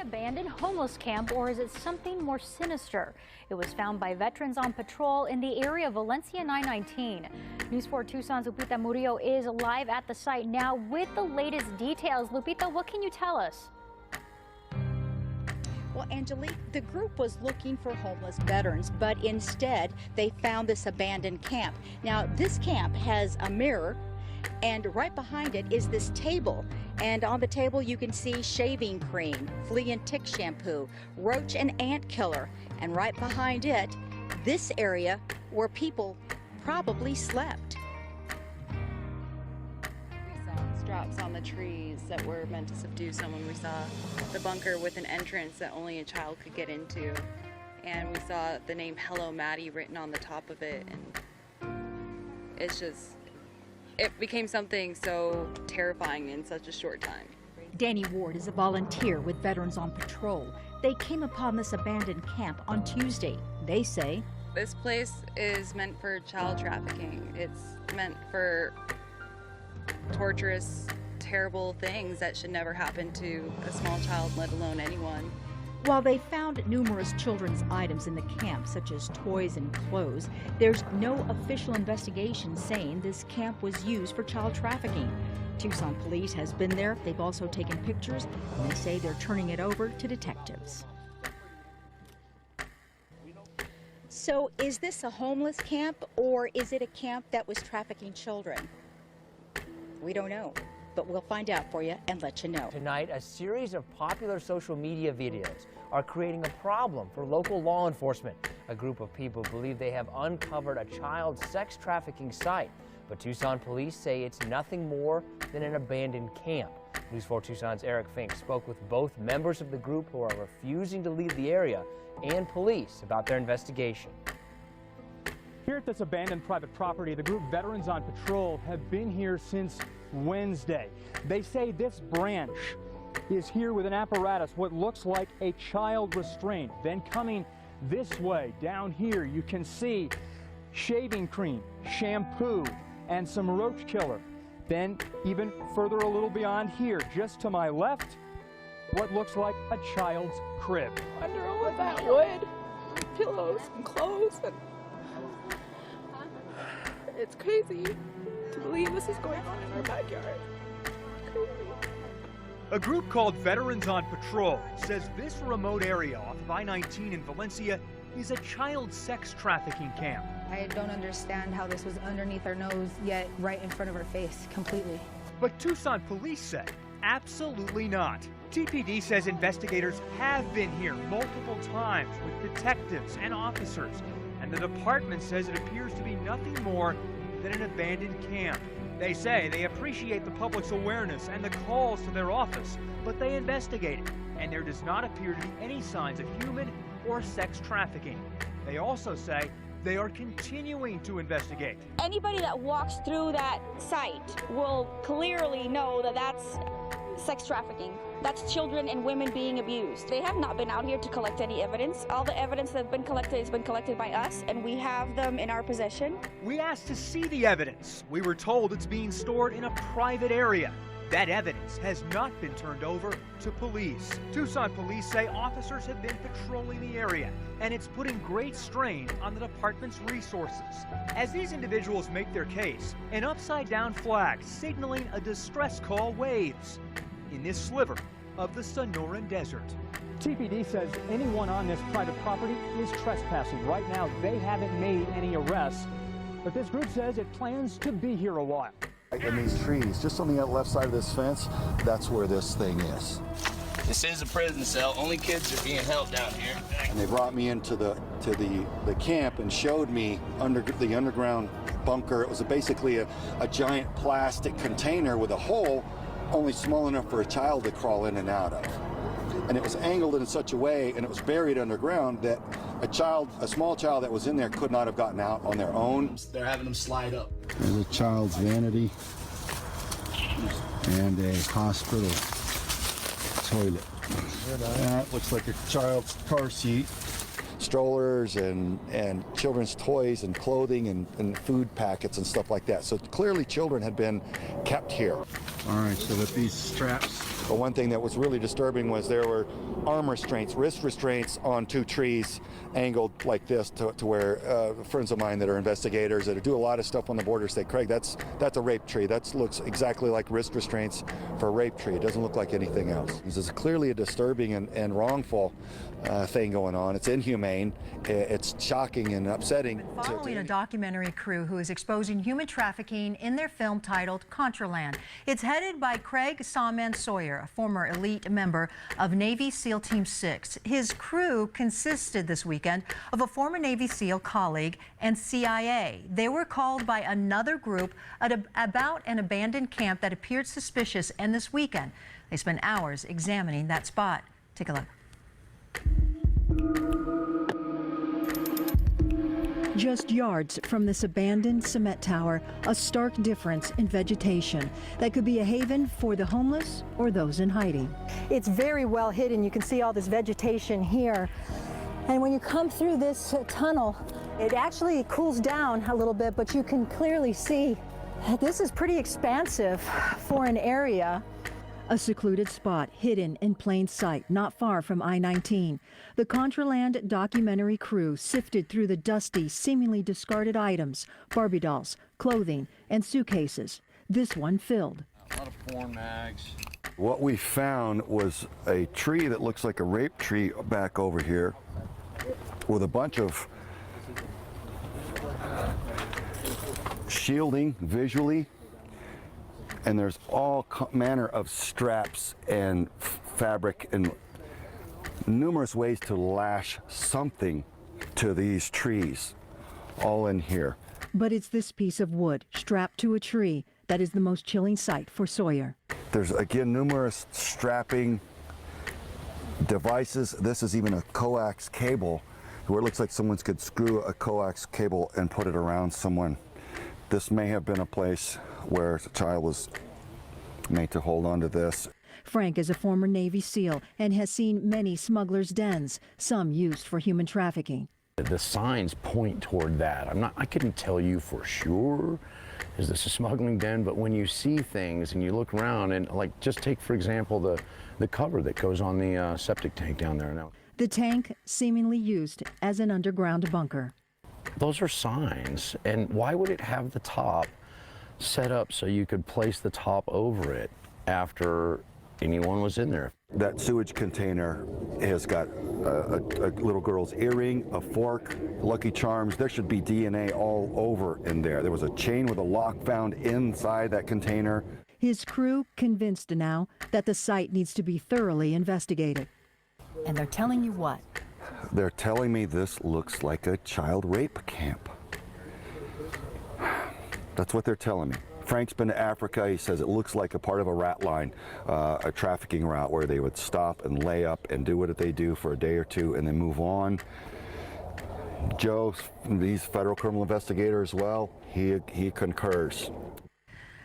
abandoned homeless camp, or is it something more sinister? It was found by veterans on patrol in the area of Valencia 919. News 4 Tucson's Lupita Murillo is live at the site now with the latest details. Lupita, what can you tell us? Well, Angelique, the group was looking for homeless veterans, but instead they found this abandoned camp. Now, this camp has a mirror, and right behind it is this table. And on the table you can see shaving cream, flea and tick shampoo, roach and ant killer. And right behind it, this area where people probably slept. We saw straps on the trees that were meant to subdue someone. We saw the bunker with an entrance that only a child could get into. And we saw the name Hello Maddie written on the top of it. And it became something so terrifying in such a short time. Danny Ward is a volunteer with Veterans on Patrol. They came upon this abandoned camp on Tuesday. They say, this place is meant for child trafficking. It's meant for torturous, terrible things that should never happen to a small child, let alone anyone. while they found numerous children's items in the camp, such as toys and clothes, there's no official investigation saying this camp was used for child trafficking. Tucson police has been there. They've also taken pictures, and they say they're turning it over to detectives. So is this a homeless camp, or is it a camp that was trafficking children? We don't know, but we'll find out for you and let you know. Tonight, a series of popular social media videos are creating a problem for local law enforcement. A group of people believe they have uncovered a child sex trafficking site, but Tucson police say it's nothing more than an abandoned camp. News 4 Tucson's Eric Fink spoke with both members of the group who are refusing to leave the area and police about their investigation. Here at this abandoned private property, the group Veterans on Patrol have been here since Wednesday. They say this branch is here with an apparatus, what looks like a child restraint. Then coming this way, down here, you can see shaving cream, shampoo, and some roach killer. Then even further a little beyond here, just to my left, what looks like a child's crib. Under all of that wood, pillows and clothes, and it's crazy to believe this is going on in our backyard. Crazy. A group called Veterans on Patrol says this remote area off of I-19 in Valencia is a child sex trafficking camp. I don't understand how this was underneath our nose, yet right in front of our face, completely. But Tucson police say absolutely not. TPD says investigators have been here multiple times with detectives and officers, and the department says it appears to be nothing more than an abandoned camp. They say they appreciate the public's awareness and the calls to their office, but they investigate it, and there does not appear to be any signs of human or sex trafficking. They also say they are continuing to investigate. Anybody that walks through that site will clearly know that that's sex trafficking. That's children and women being abused. They have not been out here to collect any evidence. All the evidence that's been collected has been collected by us, and we have them in our possession. We asked to see the evidence. We were told it's being stored in a private area. That evidence has not been turned over to police. Tucson police say officers have been patrolling the area, and it's putting great strain on the department's resources. As these individuals make their case, an upside-down flag signaling a distress call waves in this sliver of the Sonoran Desert. TPD says anyone on this private property is trespassing. Right now, they haven't made any arrests, but this group says it plans to be here a while. In these trees, just on the left side of this fence, that's where this thing is. This is a prison cell. Only kids are being held down here. And they brought me into the camp and showed me the underground bunker. It was basically a giant plastic container with a hole only small enough for a child to crawl in and out of. And it was angled in such a way, and it was buried underground, that a small child that was in there could not have gotten out on their own. They're having them slide up. There's a child's vanity and a hospital toilet. That looks like a child's car seat. Strollers and children's toys and clothing and food packets and stuff like that. So clearly children had been kept here. All right, so with these straps But one thing that was really disturbing was there were arm restraints, wrist restraints on 2 trees angled like this to where friends of mine that are investigators that do a lot of stuff on the border say, Craig, that's a rape tree. That looks exactly like wrist restraints for a rape tree. It doesn't look like anything else. This is clearly a disturbing and wrongful thing going on. It's inhumane. It's shocking and upsetting. Following a documentary crew who is exposing human trafficking in their film titled Contraland. It's headed by Craig Sawman Sawyer, a former elite member of Navy SEAL Team 6. His crew consisted this weekend of a former Navy SEAL colleague and CIA. They were called by another group about an abandoned camp that appeared suspicious, and this weekend they spent hours examining that spot. Take a look. Just yards from this abandoned cement tower, a stark difference in vegetation that could be a haven for the homeless or those in hiding. It's very well hidden. You can see all this vegetation here. And when you come through this tunnel, it actually cools down a little bit, but you can clearly see this is pretty expansive for an area. A secluded spot hidden in plain sight, not far from I-19. The Contraland documentary crew sifted through the dusty, seemingly discarded items, Barbie dolls, clothing, and suitcases. This one filled. A lot of porn mags. What we found was a tree that looks like a rape tree back over here with a bunch of shielding visually. And there's all manner of straps and fabric and numerous ways to lash something to these trees, all in here. But it's this piece of wood strapped to a tree that is the most chilling sight for Sawyer. There's, again, numerous strapping devices. This is even a coax cable where it looks like someone could screw a coax cable and put it around someone. This may have been a place where a child was made to hold on to this. Frank is a former Navy SEAL and has seen many smugglers' dens, some used for human trafficking. The signs point toward that. I couldn't tell you for sure, is this a smuggling den? But when you see things and you look around and, like, just take, for example, the cover that goes on the septic tank down there now. The tank seemingly used as an underground bunker. Those are signs. And why would it have the top set up so you could place the top over it after anyone was in there? That sewage container has got a little girl's earring, a fork, Lucky Charms. There should be DNA all over in there. There was a chain with a lock found inside that container. His crew convinced now that the site needs to be thoroughly investigated. And they're telling you what? They're telling me this looks like a child rape camp. That's what they're telling me. Frank's been to Africa. He says it looks like a part of a rat line, a trafficking route where they would stop and lay up and do what they do for a day or two and then move on. Joe, he's a federal criminal investigator as well. He concurs.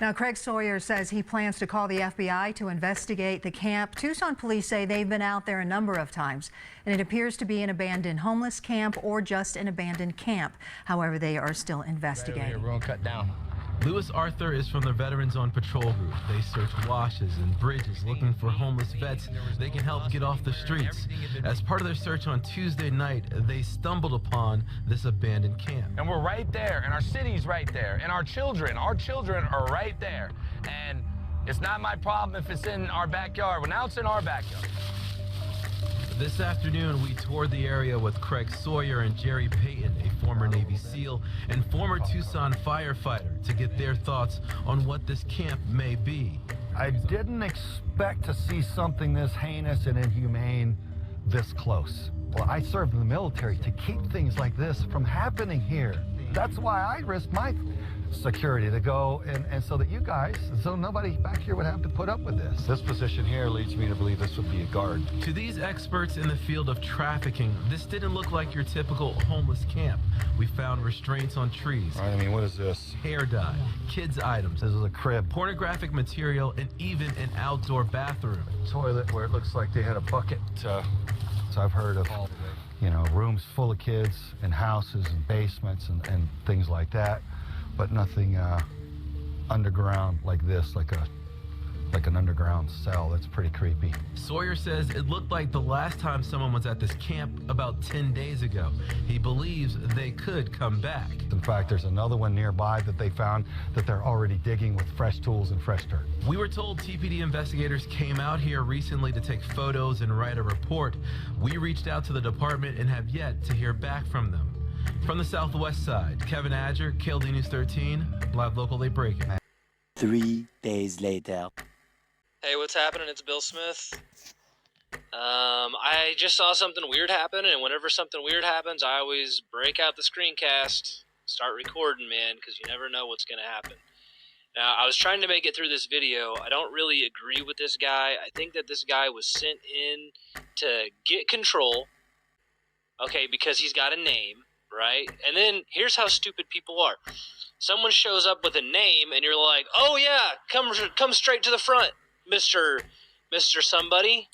Now, Craig Sawyer says he plans to call the FBI to investigate the camp. Tucson police say they've been out there a number of times, and it appears to be an abandoned homeless camp or just an abandoned camp. However, they are still investigating. Right over here, we're gonna cut down. Lewis Arthur is from the Veterans on Patrol group. They search washes and bridges looking for homeless vets they can help get off the streets. As part of their search on Tuesday night, they stumbled upon this abandoned camp. And we're right there, and our city's right there, and our children are right there. And it's not my problem if it's in our backyard. Well, now it's in our backyard. This afternoon, we toured the area with Craig Sawyer and Jerry Payton, a former Navy SEAL and former Tucson firefighter, to get their thoughts on what this camp may be. I didn't expect to see something this heinous and inhumane this close. Well, I served in the military to keep things like this from happening here. That's why I risked my security to go and so that you guys, so nobody back here would have to put up with this. This position here leads me to believe this would be a guard. To these experts in the field of trafficking, this didn't look like your typical homeless camp. We found restraints on trees. I mean, what is this? Hair dye, kids' items. This is a crib. Pornographic material, and even an outdoor bathroom. Toilet where it looks like they had a bucket. So I've heard of, you know, rooms full of kids and houses and basements and things like that. But nothing underground like this, like a like an underground cell. That's pretty creepy. Sawyer says it looked like the last time someone was at this camp about 10 days ago. He believes they could come back. In fact, there's another one nearby that they found that they're already digging with fresh tools and fresh dirt. We were told TPD investigators came out here recently to take photos and write a report. We reached out to the department and have yet to hear back from them. From the southwest side, Kevin Adger, KLD News 13, live local late breaking. 3 days later. Hey, what's happening? It's Bill Smith. I just saw something weird happen, and whenever something weird happens, I always break out the screencast, start recording, man, because you never know what's going to happen. Now, I was trying to make it through this video. I don't really agree with this guy. I think that this guy was sent in to get control, okay, because he's got a name, right? And then here's how stupid people are. Someone shows up with a name, and you're like, oh, yeah, come straight to the front, Mr. Somebody.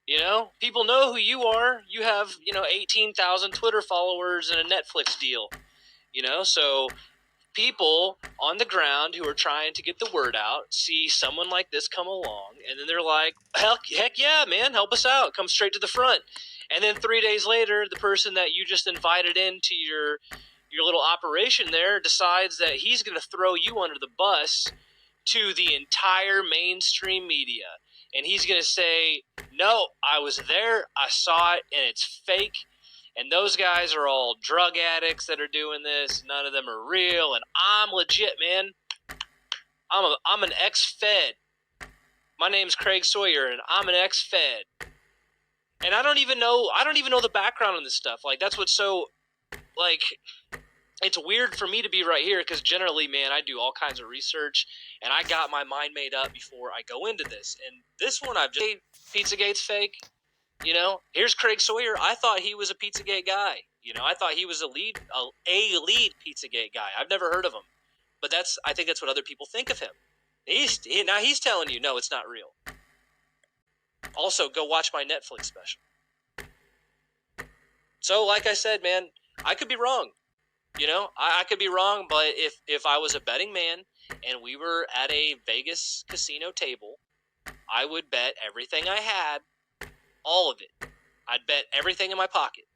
You know, people know who you are. You have, 18,000 Twitter followers and a Netflix deal. So people on the ground who are trying to get the word out see someone like this come along, and then they're like, heck yeah, man, help us out. Come straight to the front. And then 3 days later, the person that you just invited into your little operation there decides that he's going to throw you under the bus to the entire mainstream media. And he's going to say, no, I was there, I saw it, and it's fake. And those guys are all drug addicts that are doing this. None of them are real. And I'm legit, man. I'm an ex-Fed. My name's Craig Sawyer, and I'm an ex-Fed. And I don't even know the background on this stuff. Like, that's what's so, like, it's weird for me to be right here because generally, man, I do all kinds of research and I got my mind made up before I go into this. And this one, I've just, Pizzagate's fake. Here's Craig Sawyer. I thought he was a Pizzagate guy. I thought he was a lead Pizzagate guy. I've never heard of him, but I think that's what other people think of him. Now he's telling you, no, it's not real. Also, go watch my Netflix special. So, like I said, man, I could be wrong. I could be wrong, but if I was a betting man and we were at a Vegas casino table, I would bet everything I had, all of it. I'd bet everything in my pocket.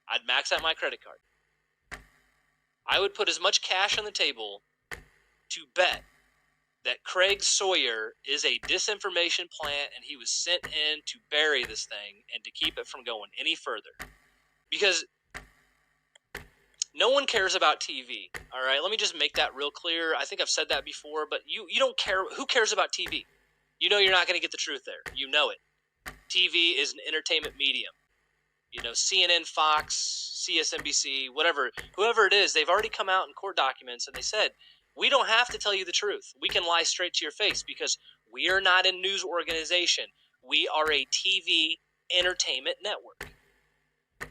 I'd max out my credit card. I would put as much cash on the table to bet that Craig Sawyer is a disinformation plant and he was sent in to bury this thing and to keep it from going any further. Because no one cares about TV, all right? Let me just make that real clear. I think I've said that before, but you don't care. Who cares about TV? You're not going to get the truth there. You know it. TV is an entertainment medium. CNN, Fox, CSNBC, whoever it is, they've already come out in court documents and they said, we don't have to tell you the truth. We can lie straight to your face because we are not a news organization. We are a TV entertainment network.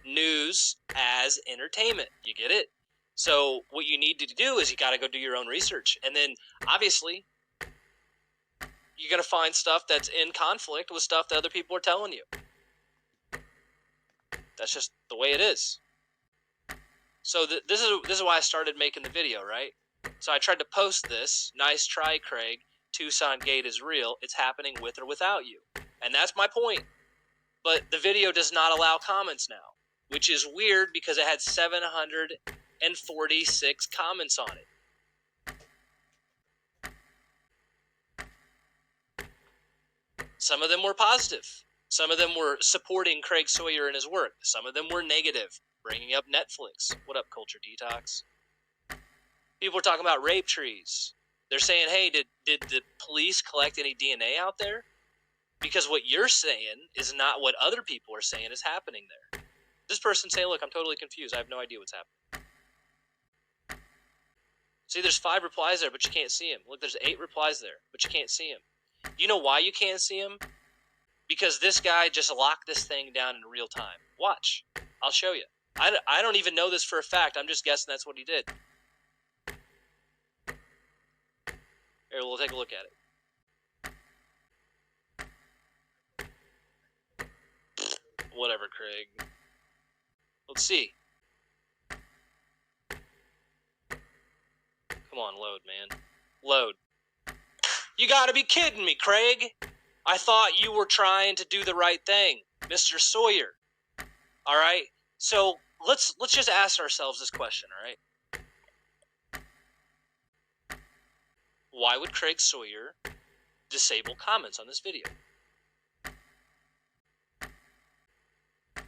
News as entertainment. You get it? So what you need to do is you got to go do your own research. And then, obviously, you're going to find stuff that's in conflict with stuff that other people are telling you. That's just the way it is. So this is why I started making the video, right? So I tried to post this. Nice try, Craig. Tucson Gate is real. It's happening with or without you. And that's my point. But the video does not allow comments now, which is weird because it had 746 comments on it. Some of them were positive. Some of them were supporting Craig Sawyer and his work. Some of them were negative, bringing up Netflix. What up, Culture Detox? People were talking about rape trees. They're saying, hey, did the police collect any DNA out there? Because what you're saying is not what other people are saying is happening there. This person saying, look, I'm totally confused. I have no idea what's happening. See, there's 5 replies there, but you can't see them. Look, there's 8 replies there, but you can't see them. You know why you can't see them? Because this guy just locked this thing down in real time. Watch. I'll show you. I don't even know this for a fact. I'm just guessing that's what he did. Here, we'll take a look at it. Whatever, Craig. Let's see. Come on, load, man. Load. You gotta be kidding me, Craig. I thought you were trying to do the right thing, Mr. Sawyer. All right? So let's just ask ourselves this question, all right? Why would Craig Sawyer disable comments on this video?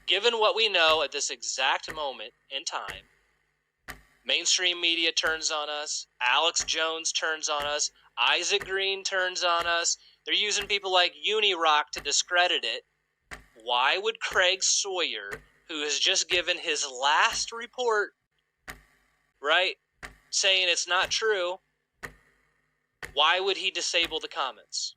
Given what we know at this exact moment in time, mainstream media turns on us, Alex Jones turns on us, Isaac Green turns on us, they're using people like Unirock to discredit it. Why would Craig Sawyer, who has just given his last report, right, saying it's not true, why would he disable the comments?